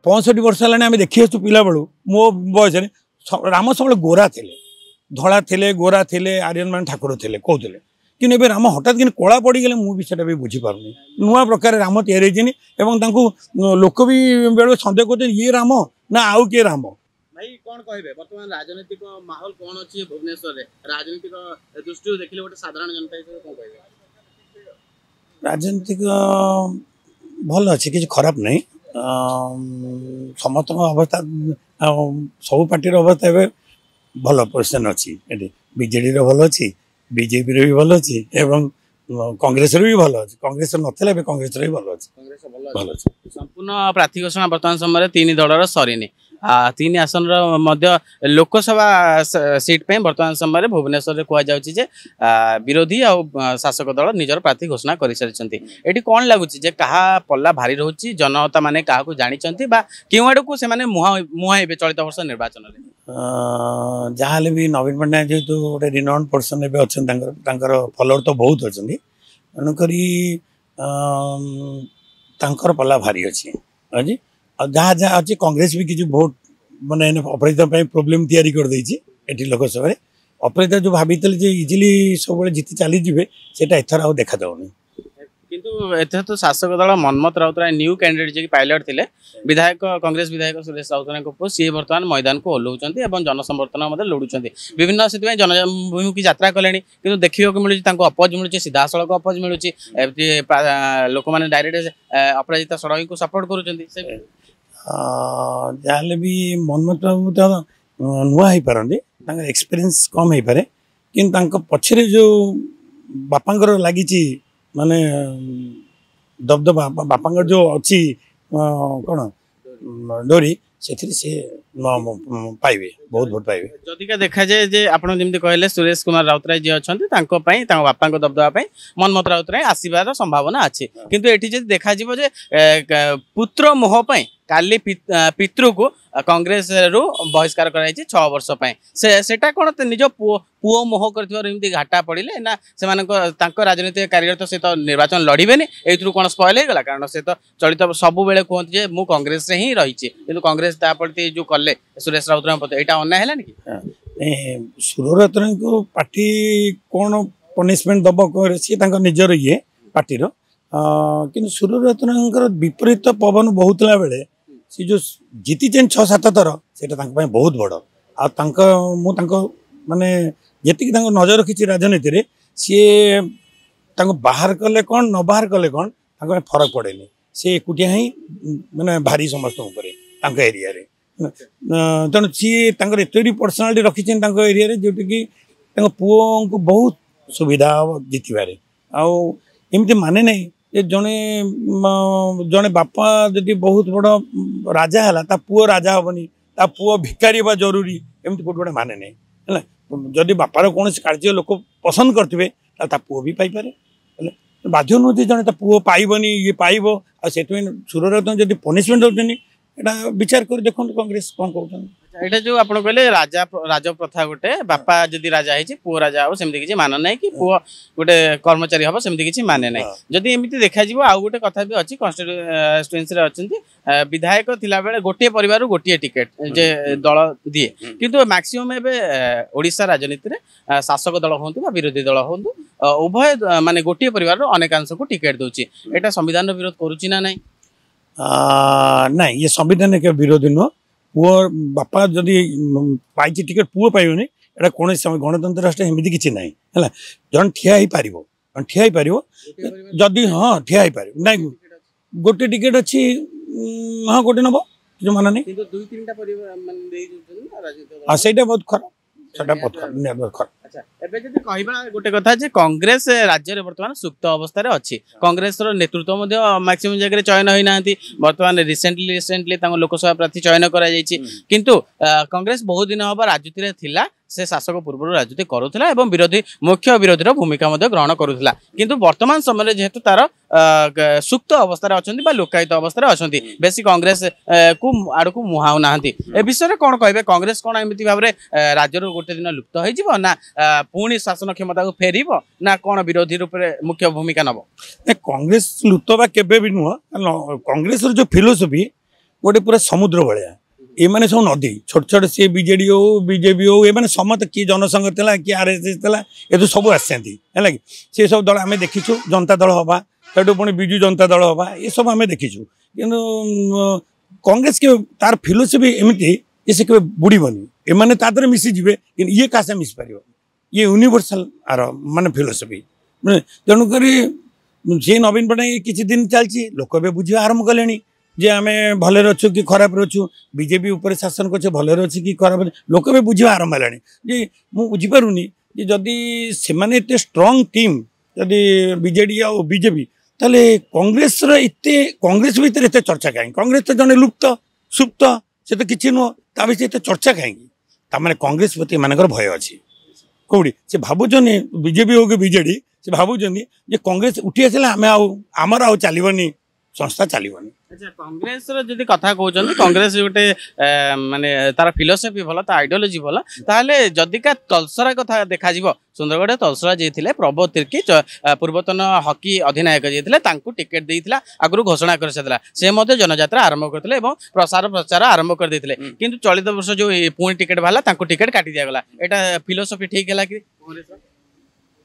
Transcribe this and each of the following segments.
65 वर्ष है देखी आसु पिला बेलू मो बयस राम सब गोरा थे धला थे गोरा थे आर्यन मान ठाकुर थे कहते कि राम हठात कि कला पड़गले मुझे भी बुझीपारे नुआ प्रकार राम या लोक भी बेले सन्देह करते ये राम ना आउ किए राम भाई कौन कहे बर्तमान राजनीतिक माहौल कौन अच्छी भुवनेश्वर में राजनीतिक दृष्टि देखिए गोटे साधारण जनता हिसाब कौन कहे राजनीतिक भल अच्छे किसी खराब नहीं समस्त अवस्था सब पार्टी अवस्था ए भल पोजिशन अच्छी बीजेडी भल अच्छी बीजेपी भी भल अच्छी एवं कांग्रेस भी भल अच्छी कांग्रेस नथिला कांग्रेस भी भल अच्छी भल अच्छी संपूर्ण प्रार्थी घोषणा बर्तमान समय 3 दलर सरीनी 3 आसन लोकसभा सीट पे बर्तमान समय भुवनेश्वर कहुचे विरोधी आ शासक दल निजर प्रार्थी घोषणा कर सारी ये कौन लगुच क्या पल्ला भारी रोचे जनता माने क्या जानते क्यों आड़ को मुहाइबे चलित वर्ष निर्वाचन जहाँ भी नवीन पट्टनायक जेहतु गोटे रिनाउंड पर्सन ए अच्छा फलोवर तो बहुत अच्छा तेणुकर पल्ला भारी अच्छी अच्छी जहाँ जहाँ अच्छी कांग्रेस भी किसी भोट माने अपराजिता प्रोब्लेम तैयारी कर देती लोकसभा अपराजिता जो भाभी इजिली सब जीति चली जाए से एथर आ देखा जाऊनी किंतु एथर तो शासक दल मनमत राउतराय न्यू कैंडिडेट जी पायलट थे विधायक कांग्रेस विधायक सुरेश राउतराय को सी बर्तमान मैदान को ओह्लाउंट और जनसमर्थन लड़ुंट विभिन्न से जन्मभूमि की यात्रा कले कि देखा मिलूँ अपोज मिलूँ सीधा सड़क अपोज मिलूँ लोक मैंने डायरेक्ट अपराजिता षडंगी को सपोर्ट कर जहाँ भी मनमत बाबू तो नुआ हो पारती एक्सपीरियंस कम हो पारे कि पछरे जो बापा लगी माने दबदबा बापा जो अच्छी कौन डोरी से पाइबे बहुत भोट पाइबे जदिका देखा जाए जे आपण जेमती कहले सुरेश कुमार राउतराय जी अच्छा बापा दबदबा मनमत राउतराय आसबार संभावना अच्छी किंतु एठी जे देखा जीवो जे पुत्र मोह काली पितृ को कांग्रेस रु बहिष्कार कराई 6 वर्ष सेटा कौन निज पुओ मोह कर घाटा पड़े ना से राजनीतिक कार्य तो से तो निर्वाचन लड़े एथु कौन स्पॉइल होगा कारण से तो चलित सब बेले कहते मु कांग्रेस ही रही कांग्रेस ताप्रति जो कले सुरेश राउतराय यहाँ अन्याय है कि सुर राउतराय को पार्टी कौन पनिशमेंट दब सी निजर ये पार्टी कि सुर राउतराय विपरीत पवन बहुतला बेले सी जो जीति 6-7 थर से बहुत बड़ आ माने जी नजर रखी राजनीति रे सी बाहर कले कौन न बाहर कले कौन फरक पड़े सी एकुटिया ही माने भारी समस्त एरिया तेणु सी एत पर्सनालीटी रखी एरिया जोटि कि पुओ को बहुत सुविधा जीतबार आमती माने नहीं ये जड़े जड़े बापा जदि बहुत बड़ राजा है पुओ राजा हेनी पुओ भिकारी बा जरूरी एमती गोटे गोटे माने नहीं जदि बापार कौन कार्य लोक पसंद करते पुओ भी पाइपे बाध्य नुह जड़े पुओ पाइबनी ये पाइब से सुर जब पनिशमेंट दौरान यहाँ विचार कर देखो कांग्रेस कौन कहते यहाँ जो आप कहले राजा राज प्रथा गोटे बापा जदि राजा है पुओ राजा हो सेमती किसी मान ना कि पुओ गोटे कर्मचारी हम सेमती किसी माने ना जदि एमती देखा आउ गोटे कथा भी अच्छी कन्स्टिट्युएन्सी अच्छा विधायक थिला बेले गोटे परिवार गोटे टिकेट जे दल दिए किंतु मैक्सिमम एवं ओडिशा राजनीति में शासक दल हूँ विरोधी दल हूँ उभय माने गोटे परिवार अनेकांश को टिकेट दूसरी यहाँ संविधान विरोध करुच्ची ना नहीं नहीं ये संविधान के विरोधी नुह पुओ बापा जदि पाई टिकेट पुओ पाइबनी एटा कौन गणतंत्र राष्ट्र एमती किसी ना है जन ठिया पार जदि हाँ ठिया पार ना गोटे टिकेट अच्छी हाँ गोटे नब जो माना नहीं हाँ से बहुत खराब बहुत खराब अच्छा एबे जदि कहबा गोटे कथा जे कांग्रेस राज्य रे वर्तमान सुप्त अवस्था रे अछि कांग्रेस रो नेतृत्व मध्ये मैक्सिमम जगह चयन होई नांती वर्तमान रिसेंटली तांको लोकसभा प्रार्थी चयन करा जायछि किंतु कांग्रेस बहुत दिन हबा राजनीति रे थिला से शासक पूर्व राजनीति करुला एवं विरोधी मुख्य विरोधी भूमिका ग्रहण करुला किंतु वर्तमान समय जेहेतु तार सुप्त अवस्था अच्छा लोकायित अवस्था अच्छा बेसी कांग्रेस को आड़ को मुहाऊ ना ए विषय कौन कहे कांग्रेस कौन एमती भाव में राज्य गोटे दिन लुप्त हो ना पुणी शासन क्षमता को फेर ना कौन विरोधी रूप में मुख्य भूमिका नब कांग्रेस लुप्त बा केबे भी नुह कांग्रेस जो फिलोसफी गोटे पूरा समुद्र भाया एमाने सब नदी छोट छोट सी बीजेडी हो बीजेपी हो ये समस्त किए जनसंघ था किए आरएसएस था ये सब आसती है कि सी सब दल आम देखीचु जनता दल हवा सेठू पुणी बिजु जनता दल हवा ये सब आम देखीचु कि कांग्रेस के तार फिलोसफी एमती ये से केवे बुड़बनी एमाने तादरे मिसीजे कि ये क्या मिस पार ये यूनिवर्सल आर माने फिलोसफी तेणुक सी नवीन पट्टनायक किसी दिन चलती लोक भी बुझा आरंभ कले जे आम भले अच्छु कि खराब अच्छु बीजेपी उपर शासन कर भले अच्छी कि खराब लोक भी बुझा आरंभ है जे मुझे बुझीपारूनी जदि से स्ट्रंग टीम जदि बीजेडी आ बीजेपी ताले कांग्रेस कांग्रेस भितर एत चर्चा कहीं कांग्रेस तो जड़े लुप्त सुप्त से तो किसी नुह ता विषय एत चर्चा कहीं ताने कांग्रेस प्रति एम भय अच्छी कौड़ी से भावुन बीजेपी हो कि बीजेडी से भावुं कांग्रेस उठी आसला आमर आउ चलनी संस्था चलनी अच्छा कांग्रेस जदि कथा कहते कांग्रेस गोटे माने तार फिलोसफी भल तार आइडियोलोजी भल ताहले जदि का तलसरा कथा देखा सुंदरगढ़ तलसरा जी थे प्रबोध तिर्की पूर्वतन हॉकी अधिनायक जी थे टिकेट देता आगु घोषणा कर से जनजात्रा आरंभ करते प्रसार प्रचार आरंभ कर देते किंतु चलित वर्ष जो पुणी टिकेट बाहर टिकेट काटी दिगला यहाँ फिलोसफी ठीक है कि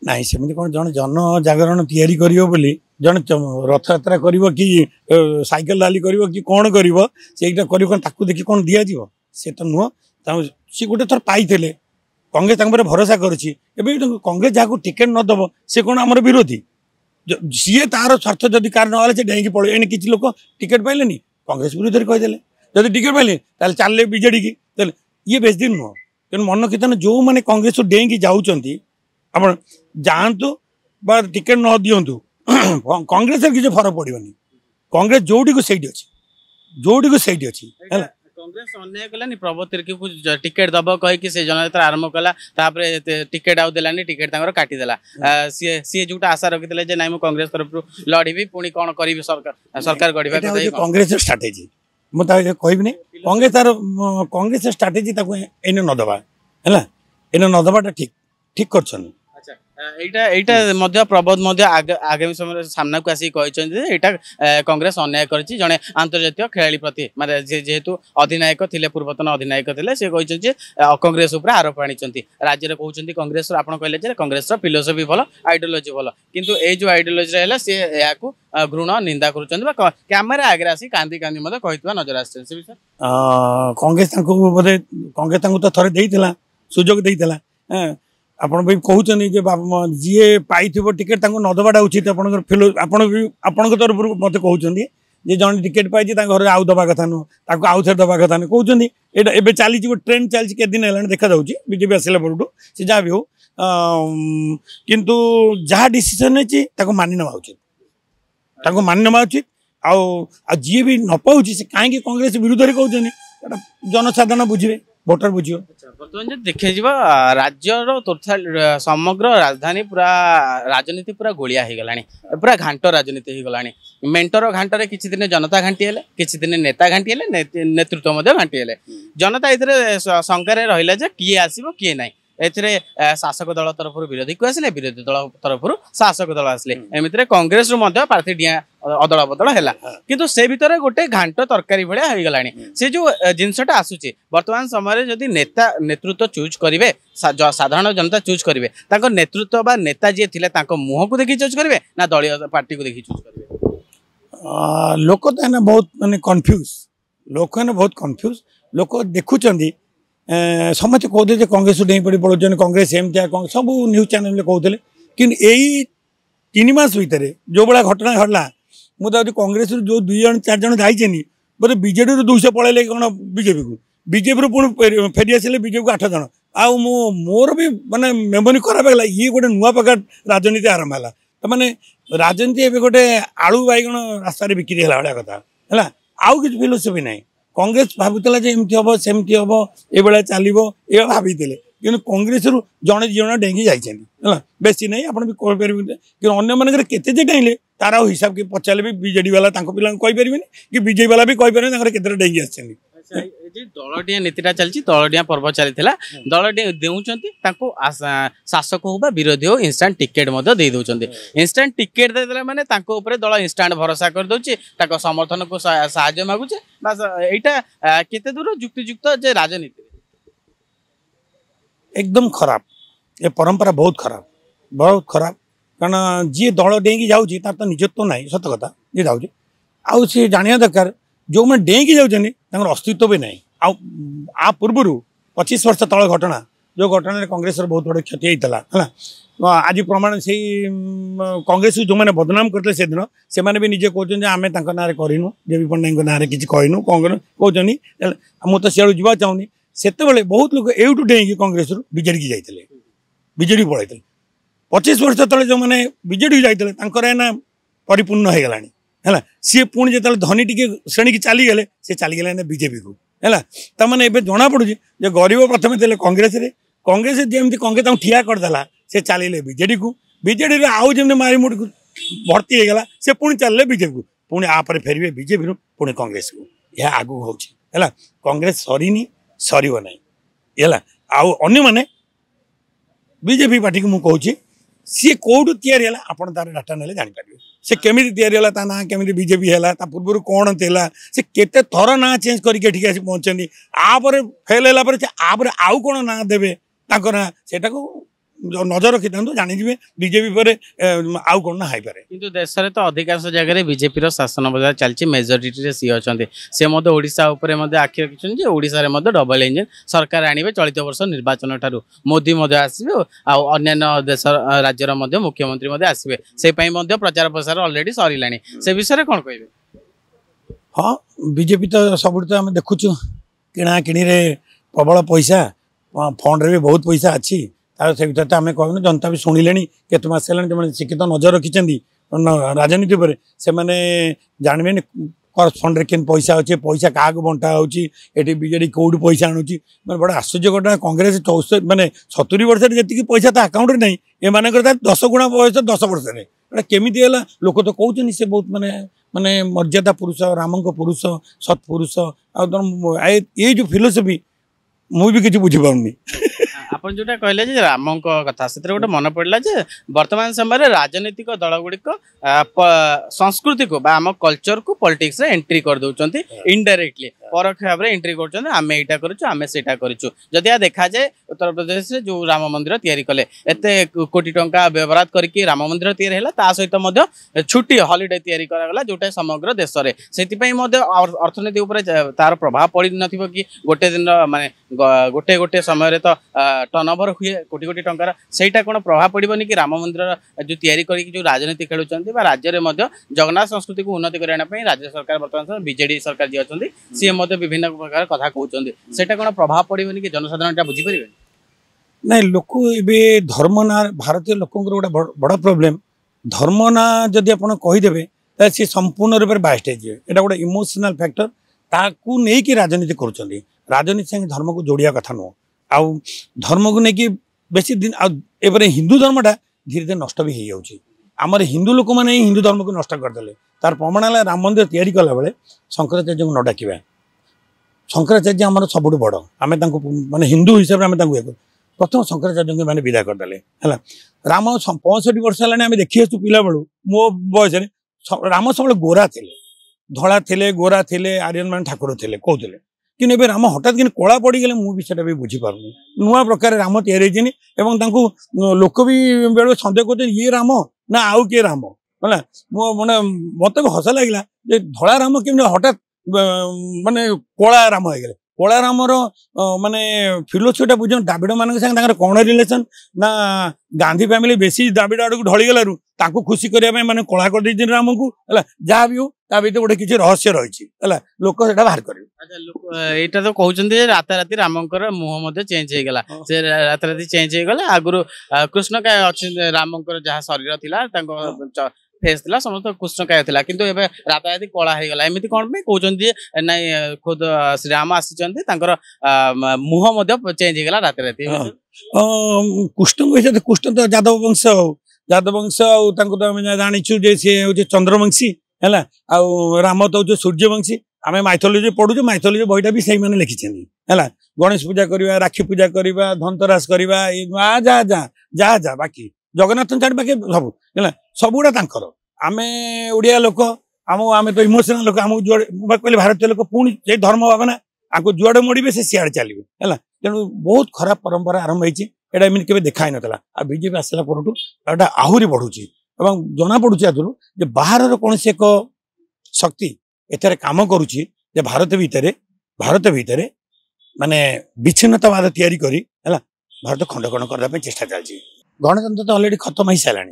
नाई सेमती कौन जन जन जागरण तैयारी करियो बोली जन रथ यात्रा करिवो कि साइकेल रैली करिवो कि कौन करिवो सेटा करिवो ताकू देखि कौन दिया जीवो से तो नुह सी गोटे थर पाइले कांग्रेस तांपर भरोसा करुछि एबे कांग्रेस जाको टिकेट न दबो से कौन आमर विरोधी सीए तार स्वार्थ जदि कार न आले से डेंगी पड़े एने किछि लोक टिकेट पाइलेनी कांग्रेस विरोध रे कहिदेले जदि टिकेट पाइले ताले चालले बीजेडी की ताले ये बेस दिन नुह तेन मन कितन जो माने कांग्रेस डेंगी जाउचंती आप जातु बा टिकेट न दिंतु कांग्रेस किसी फरक पड़ोनी कांग्रेस जोटी को सही अच्छी जोटी को सही अच्छी कांग्रेस अन्याय कलानी प्रबोध तिर्की को टिकेट दब कहीकि से जनयात्रा आरंभ कला टिकेट आउ देलानी टिकेट काटिदेला सी जोटा आशा रखी जे नाई कांग्रेस तरफ लड़बी पुणी कौन करी सरकार गढ़ा कांग्रेस स्ट्राटेजी मुझे कहबी कांग्रेस तार कांग्रेस स्ट्राटेजी एने न दबा है एने न दबाटा ठीक ठीक कर प्रबोध आगामी समय सामना को आसिक कांग्रेस अन्याय करी जड़े आंतर्जातीय खेला प्रति माने जेहेतु अधिनायक थे पूर्वतन अधिनायक थे सी कांग्रेस उपर आरोप आनी राज्य में कहते कांग्रेस आप कहले कांग्रेस फिलोसफी भल आइडियोलोजी भल किंतु ये जो आइडियोलोजी है सी घृण निंदा कर कैमेरा आगे आसी कांदी कांदी कही नजर आस कांग्रेस बोधे कांग्रेस तो थे देता सुजोग देता आपण भी कहते जी पाई टिकेट नदबाटा उचित आपण तरफ मत कहते जे जन टिकेट पाई घर आउ दबा कथा नुह आउ थे दबा कथा नुह कहते एवं चली ट्रेंड चलती के दिन है देखा जाऊँगी बीजेपी आसला परू से जहाँ भी हो किंतु जहाँ डिसीजन है मानि नवा उचित मानि नवा उचित आ जी भी न पाँच से कहीं कांग्रेस विरुद्ध में कहते जनसाधारण बुझे भोटर बुझे बर्तमान देखे राज्यर समग्र राजधानी पूरा राजनीति पूरा गोलिया हो गलानी पूरा घांट राजनीति हो गलानी मेंटर घांटे किसी दिन जनता घांटी है किसी दिन नेता घांटी है नेतृत्व घांटी है जनता ये शंकर रहा किए आसो किए ना शासक दल तरफ विरोधी को आसिले विरोधी दल तरफ शासक दल आसिले एमती कांग्रेस प्रार्थी डिया अदल बदल है किंतु से भितर गोटे घांट तरकारी भाया हो गलानी से जो जिनसटा आसूची वर्तमान समय जदि नेता नेतृत्व चूज करेंगे साधारण जनता चूज करेंगे नेतृत्व बा नेता जी थे मुह को देखी चूज करेंगे ना दलीय पार्टी को देखी चूज करेंगे लोक तो बहुत माने कन्फ्यूज लोक बहुत कन्फ्यूज लोक देखुं समस्त कहते कांग्रेस डेई पड़ी पड़ोन कांग्रेस एमती सब न्यूज चैनल कहते कि यही 3 मास भितर जो भाया घटना घटला मुझे कांग्रेस जो 2 जन 4 जन जाइए बोले बीजेडी 200 पलैले कौन बीजेपी को बीजेपी पुणी फेरी आसिले बीजेपी को 8 जन आउ मोर भी माने मेमोरी खराब है ये गोटे नुआ प्रकार राजनीति आरंभ है तो मैंने राजनीति एवं गोटे आलू बैगण रास्तार बिक्री है भाया कथा है आउ कि फिलोसफी ना कांग्रेस भावुला एमती हम सेमती हम ये चलो ये भाई कि कांग्रेस जड़े जी जन डेंगी जाइए बेसी नहीं आप कहीपर कि अन्य मानक केते डेले तार हिसाब के पचारे भी बीजेडी वाला पिला कहीपर कि बीजेपी वाला भी कहीपर के डेंगी आस दलडिया नीतिटा चलती दलडिया पर्व चली दलडिया देउछंती ताको शासक हो बा विरोधी हो इंस्टांट टिकेट दे दउछंती इंस्टांट टिकेट दे देला माने ताको ऊपर दल इंस्टांट भरोसा कर दउची ताको समर्थन को सहायता मागुचे बस एटा केते दूर युक्तियुक्त जे राजनीति एकदम खराब ये परंपरा बहुत खराब कारण जी दल डेईकी जाऊँगी तार तो निजत्व ना सत कथा जी जाऊँगी आउ सी जाना दरकार जो मैंने डेईकी जाऊँगी अस्तित्व भी ना आ पूर्व 25 वर्ष तल घटना जो घटना कांग्रेस बहुत बड़े क्षति होता है आज प्रमाण से कांग्रेस जो मैंने बदनाम करते से दिन से भी निजे कहते आम ना करूँ देवी पट्टनायक ना किसी कहूँ कौन कहते मुझे सियाड़ जावा चाहूनी से बहुत लोग एवटू डेईकी कांग्रेस बीजेडी की जाते बीजेडी पलैते 25 वर्ष तले जो मैंने बीजेडी जाते ना परिपूर्ण हो गलानी है सी पुणी जो धनी टी श्रेणी की चलीगले सी चलीगले बीजेपी को है तमाने जना पड़ी जो गरीब प्रथम थे कांग्रेस जमी कांग्रेस ठिया करदेला से चलिए बीजेडी को बीजेडी आउ जमी मारिमुट भर्ती हो गला से पुणी चलिए बीजेपी को पुणी आपर फेरवे बीजेपी रू पुणी कांग्रेस को यह आगू होगा कांग्रेस सरीनी सर ना आने मैंने बीजेपी पार्टी को मुझे सी कौटू तैयारी है आप डाटा ना जापर से केमी तैयारी है ना केमी बीजेपी है पूर्व कौन था से केते थर ना चेंज करके पहुंचती आपर फेल है आउ कौन ना देवे ना सेटा को नजर रखी था जानी बीजेपी पर आउ कौन ना हाईपे किंतु देश में तो अधिकांश जगह बीजेपी शासन बजार चलती मेजोरिटी सी अच्छा से ओडिशा आखि रखिंट ओडिशा डबल इंजन सरकार आने चलित वर्ष निर्वाचन ठारू मोदी आसवे अन्य देश राज्यर मुख्यमंत्री आसवे से प्रचार प्रसार अलरेडी सरला से विषय कौन कहे हाँ बीजेपी तो सब आम देखुचु किणा किणी प्रबल पैसा फंड भी बहुत पैसा अच्छी से भर तो आम कहूँ जनता भी शुणिले केत मस है शिक्षित नजर रखिंट राजनीति पर से जानवे करस्पंड रे पैसा अच्छे पैसा क्या बंटा होती बीजेडी कौट पैसा आणुची मैं बड़ा आश्चर्य घटना कांग्रेस 64 माने 70 वर्ष जी पैसा तो अकाउंट में नहीं ये 10 गुणा बयस 10 वर्ष केमी लोक तो कहते से बहुत माने माने मर्यादा पुरुष राम पुरुष सत्पुरुष ये जो फिलोसफी मुझे किसी बुझीपारनी आप जो कहले राम कथा से गोटे मन पड़ा वर्तमान समय राजनीतिक दल गुड़िक संस्कृति को आम कल्चर को पॉलिटिक्स रे एंट्री कर दौरान इनडायरेक्टली परोक्ष भाव में एंट्री कर आम यहाँ करें सेटा करूँ देखा जाए उत्तर प्रदेश में जो राम मंदिर तैयारी कले एत कोटी टंका व्यवहार करके राम मंदिर तैयारी है सहित छुट्टी हॉलिडे तैयारी करागला जोटा समग्र देश में से अर्थनीति तार प्रभाव पड़ न कि गोटे दिन माने गोटे गोटे समय तो टर्नओवर हुए कोटी कोटी टंकार सेटा कौन प्रभाव पड़ोनी कि राम मंदिर जो तैयारी करके जो राजनीति खेलुंट राज्य में जगन्नाथ संस्कृति को उन्नति करने राज्य सरकार बर्तमान बीजेडी सरकार जी अच्छा सी विभिन्न प्रकार कथा कहते सेटा कौन प्रभाव पड़ोनी कि जनसाधारण बुझीपर ना लोक ए धर्म ना भारतीय लोक गोटे बड़ प्रोब्लेम धर्म ना जदि आप कहीदेवे सी संपूर्ण रूप से बाइस्ट हो गोटे इमोशनल फैक्टर ताकू नहीं राजनीति कर राजनीति संगे धर्म को जोड़िया कथा नुह आउ धर्म को लेकिन बेसी दिन आए हिंदू धर्मटा धीरे धीरे नष्ट भी हो आमर हिंदू लोक मैंने हिंदू धर्म को नष्ट करदे तार प्रमाण है राम मंदिर तैयारी कला बेले शंकराचार्य को न डाकिबा शंकराचार्य आम सबुठ बड़ आम माने हिंदू हिसाब से आम प्रथम शंकराचार्य को मैंने विदा करदे है राम 65 वर्ष है देखी आसु पिला बेलू मो बयस राम सब गोरा थे धला थे गोरा थे आर्यन मान ठाकुर थे कहते कि राम हठात कि कला पड़गले मुझे भी बुझीपार नुआ प्रकार राम तैयारी लोक भी बेले सन्देह करते ये राम ना आउ किए राम है मैंने मत हस लगे धला राम केमी हठात माने कला राम हो गए कला रामर माने फिलोसफीटा बुझ द्राविड़ मान संगे कौन रिलेसन ना गांधी फैमिली बेसी द्राविड़ आड़ को ढली गलु खुशी करने मैंने कला कर राम को जहाँ भी हो भर गोटे किसी रहस्य रही लोक से बाहर कर यहाँ तो कहते राताराति रामंकर मुह चेंज हो गला से राताराति चेंज हो गला आगुरी कृष्ण काय अच्छे रामंकर जहाँ शरीर थी फेस थी समस्त कृष्ण काय थी किंतु एबे राताराति कला हो गला एमती कौन पे कहते ना खुद श्रीराम आसी मुह चेंज हो गला राताराति कृष्ण कृष्ण तो यादव वंश तो जाचु सी चंद्रवंशी है राम तो सूर्यवंशी आम माइथोलोजी पढ़ुचे माइथोलोजी बहीटा भी से मैंने लिखी है गणेश पूजा करवा राखी पूजा करवा धनतेरस करवा जा जा जा जा बाकी जगन्नाथ छाड़ बाकी सब है सबुड़ा आम ओडिया लोक आम तो इमोशनाल लोक आम जुआड़े कहले भारतीय लोक पुणी से धर्म भावना आपको जुआड़े मोड़े से सियाड़े चलिए है तेणु बहुत खराब परंपरा आरंभ होती है एमती केवे देखा ना आ बीजेपी आसला पर आहरी बढ़ुची जना पड़ुची आदि बाहर कौन से एक शक्ति एथरे काम करुची भारत भितर माने विच्छिन्नतावाद तैयारी करी है भारत खंड खंड करने चेष्टा चलती गणतंत्र तो अलरेडी खत्म हो सारा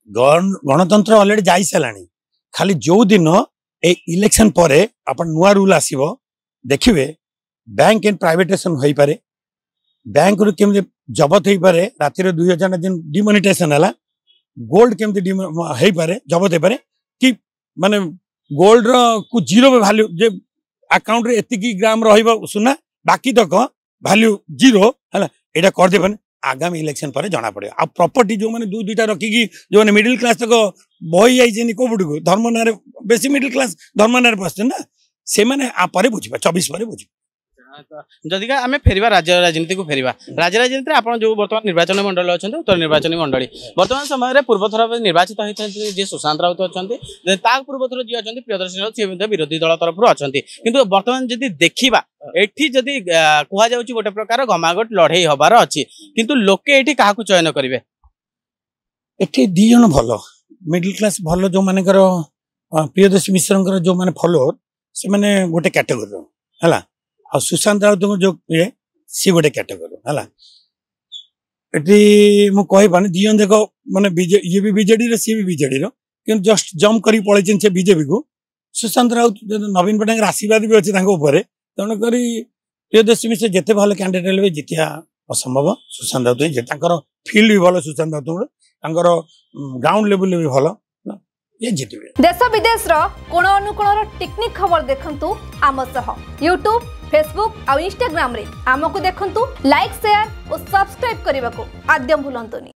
गणतंत्र अलरेडी जा सारा खाली जो दिन ए इलेक्शन पर अपन नुआ रूल आसीबो देखिए बैंक एंड प्राइवेटाइजेशन हो पारे बैंक रु केमि जबत हो पारे राति 2000 दिन डिमोनेटाइजेशन है गोल्ड केमती हो पारे जबत हो पारे कि माने गोल्ड को जीरो वैल्यू जे अकाउंट रे एतिकी ग्राम रहिबो सुना बाकी तक वैल्यू जीरो है एटा कर देबन आगामी इलेक्शन पर जना पड़े आ प्रॉपर्टी जो माने दू दुटा रखिकी जो माने मिडिल क्लास तक बही जाइछन कोबुड को धर्म नारे बेसी मिडिल क्लास धर्म नारे बसछन ना से माने आ परे बुझिबा 24 परे बुझिबा जदि आम फेरवा राज्य राजनीति को फेरवा राज्य राजनीति आप जो बर्तमान निर्वाचन मंडल अच्छा उत्तर निर्वाचन मंडली बर्तमान समय पूर्व थर निर्वाचित होती जी सुशांत राउत अच्छा पूर्व थर जी अच्छा प्रियदर्शनी राउत सी विरोधी दल तरफ अच्छा किंतु बर्तमान जदि देखा एठी जदि कह गोटे प्रकार गमागट लड़े हबार अच्छी किंतु लोके एठी काहाकू चयन करेंगे एठी दी जन भल मिडिल क्लास भल जो मानकर प्रियदर्शी मिश्र जो माने फॉलोअर से माने गोटे कैटेगरी है आ सुशांत राउत जो ये सी गोटे कैटेगरी है मु कही पानी दी जन देख माने ये भी बीजेडी सी भी बीजेडी कि जस्ट जम्प कर पलैन से बीजेपी को सुशांत राउत नवीन पट्टनायक आशीर्वाद भी अच्छे तेणुक प्रियदर्शी मिश्र जिते भल कैंडिडेट भी जितिया असंभव सुशांत राउत फील्ड भी भल सुशांत राउत ग्राउंड लेवल भी भल ये जितबे देश विदेश कोण अनुकोण टेक्निक खबर देखंतु आम सह यूट्यूब फेसबुक और इंस्टाग्राम रे आमको देखंतु लाइक शेयर और सब्सक्राइब करने को आद्यम भूलंतुनी।